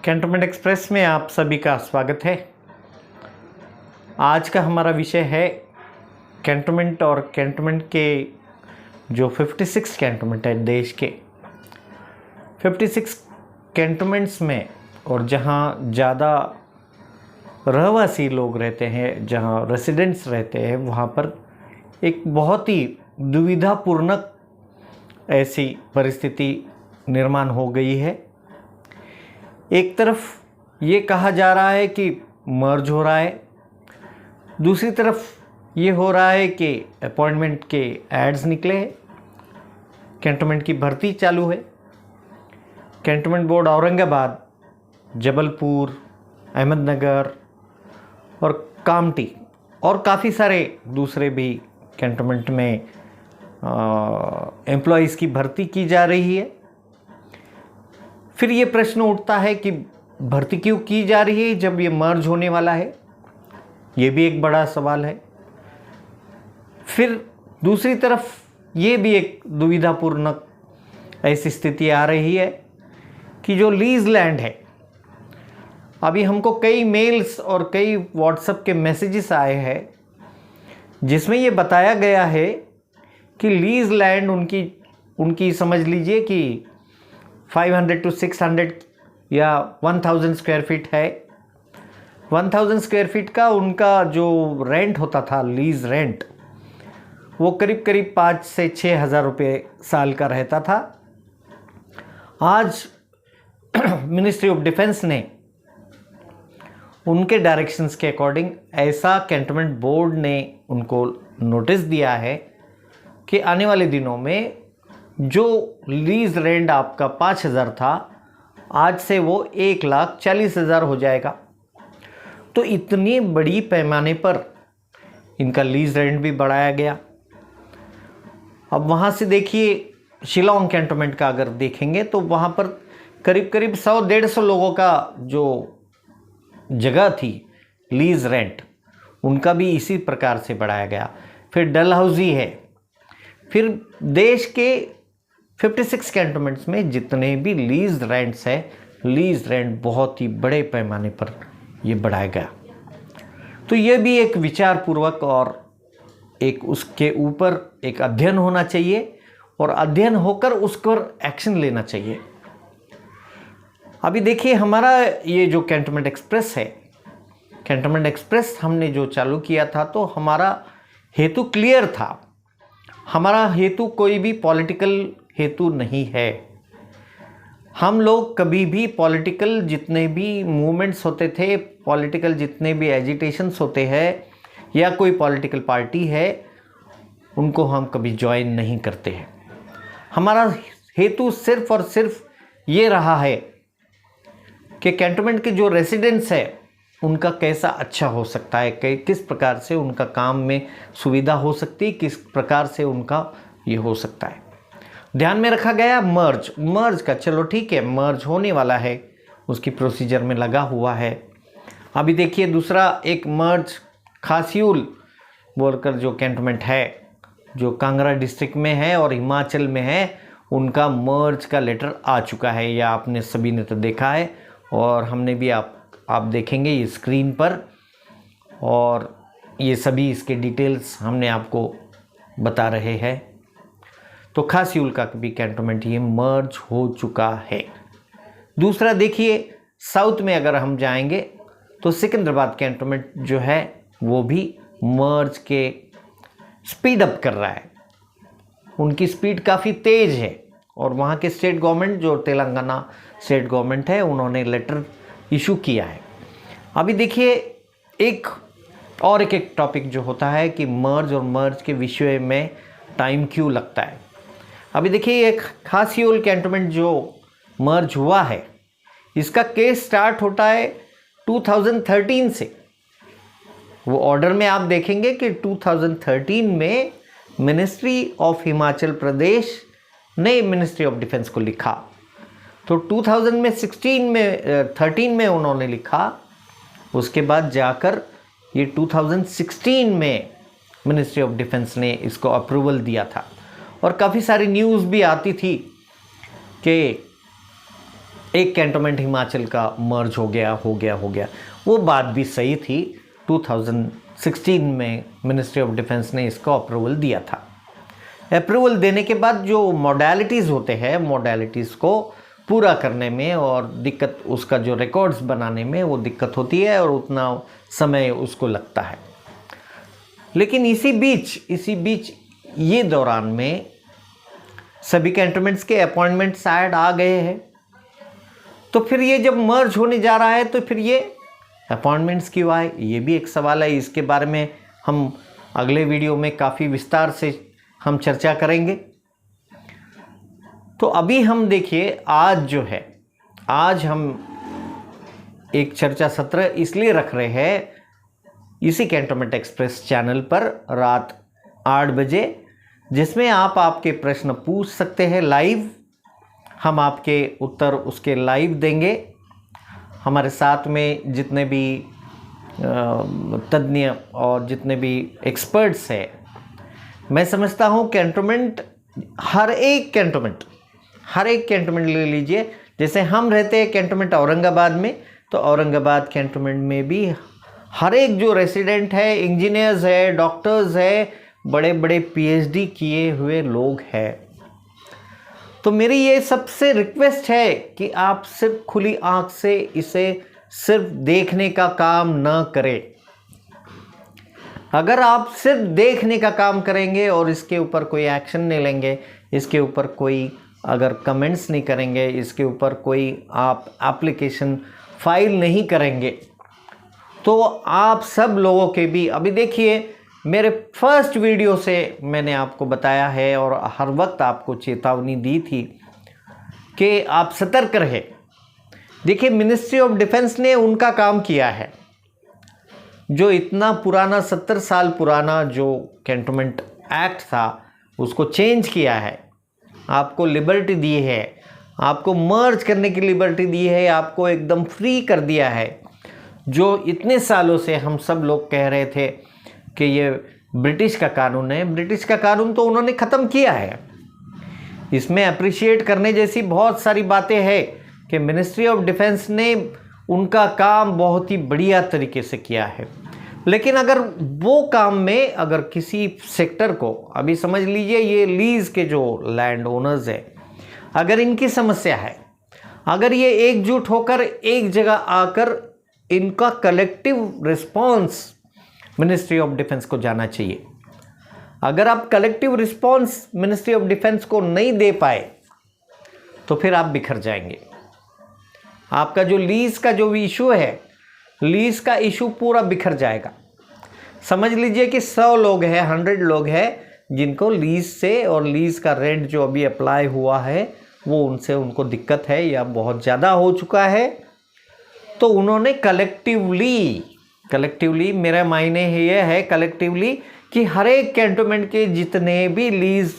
Cantonment express में आप सभी का स्वागत है। आज का हमारा विषय है कैंटोनमेंट और कैंटोनमेंट के जो 56 कैंटोनमेंट है देश के 56 कैंटोनमेंट्स में, और जहाँ ज़्यादा रहवासी लोग रहते हैं, जहाँ रेसिडेंट्स रहते हैं, वहाँ पर एक बहुत ही दुविधापूर्ण ऐसी परिस्थिति निर्माण हो गई है। एक तरफ ये कहा जा रहा है कि मर्ज हो रहा है, दूसरी तरफ ये हो रहा है कि अपॉइंटमेंट के एड्स निकले हैं, कैंटोनमेंट की भर्ती चालू है। कैंटोनमेंट बोर्ड औरंगाबाद, जबलपुर, अहमदनगर और कामठी और काफ़ी सारे दूसरे भी कैंटोनमेंट में एम्प्लॉयज़ की भर्ती की जा रही है। फिर ये प्रश्न उठता है कि भर्ती क्यों की जा रही है जब ये मर्ज होने वाला है, ये भी एक बड़ा सवाल है। फिर दूसरी तरफ ये भी एक दुविधापूर्ण ऐसी स्थिति आ रही है कि जो लीज लैंड है, अभी हमको कई मेल्स और कई व्हाट्सएप के मैसेजेस आए हैं जिसमें ये बताया गया है कि लीज लैंड उनकी समझ लीजिए कि 500 to 600 या 1000 स्क्वायर फीट है। 1000 स्क्वायर फीट का उनका जो रेंट होता था, लीज रेंट, वो करीब करीब 5 से 6 हज़ार रुपये साल का रहता था। आज मिनिस्ट्री ऑफ डिफेंस ने उनके डायरेक्शंस के अकॉर्डिंग ऐसा कैंटोनमेंट बोर्ड ने उनको नोटिस दिया है कि आने वाले दिनों में जो लीज रेंट आपका 5,000 था, आज से वो 1,40,000 हो जाएगा। तो इतनी बड़ी पैमाने पर इनका लीज रेंट भी बढ़ाया गया। अब वहाँ से देखिए, शिलांग कैंटोनमेंट का अगर देखेंगे तो वहाँ पर करीब करीब 100-150 लोगों का जो जगह थी लीज रेंट, उनका भी इसी प्रकार से बढ़ाया गया। फिर डलहौजी है। फिर देश के 56 कैंटोनमेंट्स में जितने भी लीज रेंट्स है, लीज रेंट बहुत ही बड़े पैमाने पर ये बढ़ाया गया। तो ये भी एक विचारपूर्वक और एक उसके ऊपर एक अध्ययन होना चाहिए और अध्ययन होकर उस पर एक्शन लेना चाहिए। अभी देखिए, हमारा ये जो कैंटोनमेंट एक्सप्रेस है, कैंटोनमेंट एक्सप्रेस हमने जो चालू किया था तो हमारा हेतु क्लियर था। हमारा हेतु कोई भी पॉलिटिकल हेतु नहीं है। हम लोग कभी भी पॉलिटिकल जितने भी मूवमेंट्स होते थे, पॉलिटिकल जितने भी एजिटेशंस होते हैं या कोई पॉलिटिकल पार्टी है, उनको हम कभी ज्वाइन नहीं करते हैं। हमारा हेतु सिर्फ और सिर्फ ये रहा है कि कैंटोनमेंट के जो रेसिडेंट्स है उनका कैसा अच्छा हो सकता है, किस प्रकार से उनका काम में सुविधा हो सकती है, किस प्रकार से उनका ये हो सकता है। ध्यान में रखा गया मर्ज का, चलो ठीक है, मर्ज होने वाला है, उसकी प्रोसीजर में लगा हुआ है। अभी देखिए, दूसरा एक मर्ज खासियूल बोलकर जो कैंटोनमेंट है, जो कांगड़ा डिस्ट्रिक्ट में है और हिमाचल में है, उनका मर्ज का लेटर आ चुका है, या आपने सभी ने तो देखा है और हमने भी आप देखेंगे ये स्क्रीन पर, और ये सभी इसके डिटेल्स हमने आपको बता रहे हैं। तो खासियूल का भी कैंटोनमेंट ये मर्ज हो चुका है। दूसरा देखिए, साउथ में अगर हम जाएंगे तो सिकंदराबाद कैंटोनमेंट जो है वो भी मर्ज के स्पीड अप कर रहा है। उनकी स्पीड काफ़ी तेज़ है और वहाँ के स्टेट गवर्नमेंट, जो तेलंगाना स्टेट गवर्नमेंट है, उन्होंने लेटर इशू किया है। अभी देखिए, एक टॉपिक जो होता है कि मर्ज और मर्ज के विषय में टाइम क्यों लगता है। अभी देखिए, एक खासियूल कैंटोनमेंट जो मर्ज हुआ है, इसका केस स्टार्ट होता है 2013 से। वो ऑर्डर में आप देखेंगे कि 2013 में मिनिस्ट्री ऑफ हिमाचल प्रदेश ने मिनिस्ट्री ऑफ डिफेंस को लिखा। तो 13 में उन्होंने लिखा, उसके बाद जाकर ये 2016 में मिनिस्ट्री ऑफ डिफेंस ने इसको अप्रूवल दिया था। और काफ़ी सारी न्यूज़ भी आती थी कि एक कैंटोनमेंट हिमाचल का मर्ज हो गया। वो बात भी सही थी। 2016 में मिनिस्ट्री ऑफ डिफेंस ने इसको अप्रूवल दिया था। अप्रूवल देने के बाद जो मॉडलिटीज़ होते हैं, मॉडलिटीज़ को पूरा करने में और दिक्कत, उसका जो रिकॉर्ड्स बनाने में वो दिक्कत होती है और उतना समय उसको लगता है। लेकिन इसी बीच ये दौरान में सभी कैंटोनमेंट्स के अपॉइंटमेंट्स शायद आ गए हैं। तो फिर ये जब मर्ज होने जा रहा है तो फिर ये अपॉइंटमेंट्स क्यों आए, ये भी एक सवाल है। इसके बारे में हम अगले वीडियो में काफ़ी विस्तार से हम चर्चा करेंगे। तो अभी हम देखिए, आज हम एक चर्चा सत्र इसलिए रख रहे हैं इसी कैंटोनमेंट एक्सप्रेस चैनल पर रात 8 बजे, जिसमें आप आपके प्रश्न पूछ सकते हैं लाइव। हम आपके उत्तर उसके लाइव देंगे। हमारे साथ में जितने भी तज्ञ और जितने भी एक्सपर्ट्स हैं, मैं समझता हूँ कैंटोनमेंट, हर एक कैंटोनमेंट ले लीजिए। जैसे हम रहते हैं कैंटोनमेंट औरंगाबाद में, तो औरंगाबाद कैंटोनमेंट में भी हर एक जो रेसिडेंट है, इंजीनियर्स है, डॉक्टर्स है, बड़े बड़े पीएचडी किए हुए लोग हैं। तो मेरी ये सबसे रिक्वेस्ट है कि आप सिर्फ खुली आंख से इसे सिर्फ देखने का काम न करें। अगर आप सिर्फ देखने का काम करेंगे और इसके ऊपर कोई एक्शन नहीं लेंगे, इसके ऊपर कोई अगर कमेंट्स नहीं करेंगे, इसके ऊपर कोई आप एप्लीकेशन फाइल नहीं करेंगे, तो आप सब लोगों के भी, अभी देखिए मेरे फर्स्ट वीडियो से मैंने आपको बताया है और हर वक्त आपको चेतावनी दी थी कि आप सतर्क रहे। देखिए, मिनिस्ट्री ऑफ डिफेंस ने उनका काम किया है। जो इतना पुराना 70 साल पुराना जो कैंटोनमेंट एक्ट था, उसको चेंज किया है, आपको लिबर्टी दी है, आपको मर्ज करने की लिबर्टी दी है, आपको एकदम फ्री कर दिया है। जो इतने सालों से हम सब लोग कह रहे थे कि ये ब्रिटिश का कानून है, ब्रिटिश का कानून तो उन्होंने ख़त्म किया है। इसमें अप्रिशिएट करने जैसी बहुत सारी बातें हैं कि मिनिस्ट्री ऑफ डिफेंस ने उनका काम बहुत ही बढ़िया तरीके से किया है। लेकिन अगर वो काम में अगर किसी सेक्टर को, अभी समझ लीजिए ये लीज के जो लैंड ओनर्स है, अगर इनकी समस्या है, अगर ये एकजुट होकर एक जगह आकर इनका collective response ministry of defence को जाना चाहिए। अगर आप collective response ministry of defence को नहीं दे पाए तो फिर आप बिखर जाएंगे। आपका जो लीज का जो इशू है, लीज का इशू पूरा बिखर जाएगा। समझ लीजिए कि 100 लोग हैं, 100 लोग हैं जिनको लीज से, और लीज का रेंट जो अभी अप्लाई हुआ है वो उनको दिक्कत है या बहुत ज़्यादा हो चुका है। तो उन्होंने कलेक्टिवली मेरा मायने ये है कलेक्टिवली कि हर एक कैंटोनमेंट के जितने भी लीज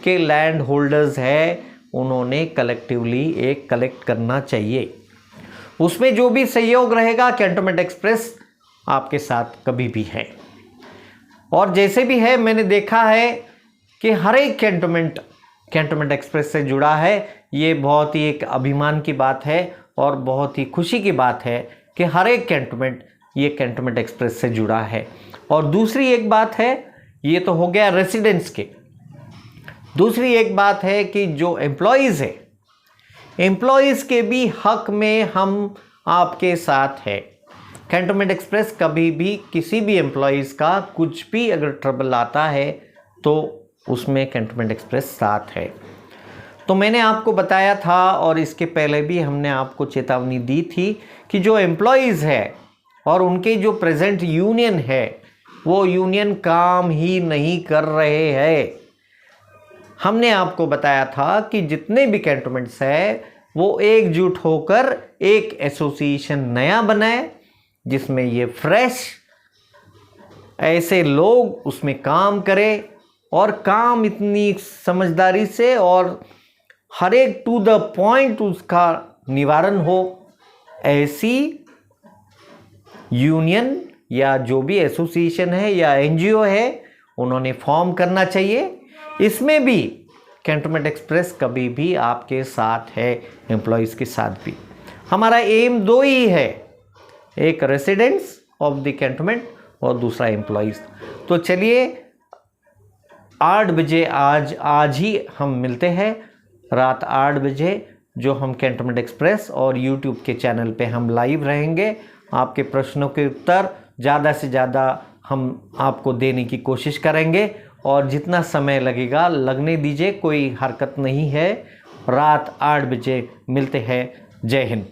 के लैंड होल्डर्स हैं, उन्होंने कलेक्टिवली एक कलेक्ट करना चाहिए। उसमें जो भी सहयोग रहेगा, कैंटोनमेंट एक्सप्रेस आपके साथ कभी भी है। और जैसे भी है, मैंने देखा है कि हर एक कैंटोनमेंट एक्सप्रेस से जुड़ा है। ये बहुत ही एक अभिमान की बात है और बहुत ही खुशी की बात है कि हर एक कैंटोनमेंट ये कैंटोनमेंट एक्सप्रेस से जुड़ा है। और दूसरी एक बात है, ये तो हो गया रेसिडेंट्स के। दूसरी एक बात है कि जो एम्प्लॉयज़ है, एम्प्लॉयज़ के भी हक में हम आपके साथ है। कैंटोनमेंट एक्सप्रेस कभी भी किसी भी एम्प्लॉयज़ का कुछ भी अगर ट्रबल आता है तो उसमें कैंटोनमेंट एक्सप्रेस साथ है। तो मैंने आपको बताया था और इसके पहले भी हमने आपको चेतावनी दी थी कि जो एम्प्लॉयज़ है और उनके जो प्रेजेंट यूनियन है, वो यूनियन काम ही नहीं कर रहे हैं। हमने आपको बताया था कि जितने भी कैंटोनमेंट्स है वो एकजुट होकर एक एसोसिएशन नया बनाए, जिसमें ये फ्रेश ऐसे लोग उसमें काम करें और काम इतनी समझदारी से और हर एक टू द पॉइंट उसका निवारण हो। ऐसी यूनियन या जो भी एसोसिएशन है या एनजीओ है, उन्होंने फॉर्म करना चाहिए। इसमें भी कैंटोनमेंट एक्सप्रेस कभी भी आपके साथ है, एम्प्लॉयज़ के साथ भी। हमारा एम दो ही है, एक रेसिडेंट्स ऑफ द कैंटोनमेंट और दूसरा एम्प्लॉइज। तो चलिए 8 बजे आज ही हम मिलते हैं, रात 8 बजे जो हम कैंटोनमेंट एक्सप्रेस और यूट्यूब के चैनल पे हम लाइव रहेंगे। आपके प्रश्नों के उत्तर ज़्यादा से ज़्यादा हम आपको देने की कोशिश करेंगे और जितना समय लगेगा लगने दीजिए, कोई हरकत नहीं है। रात 8 बजे मिलते हैं। जय हिंद।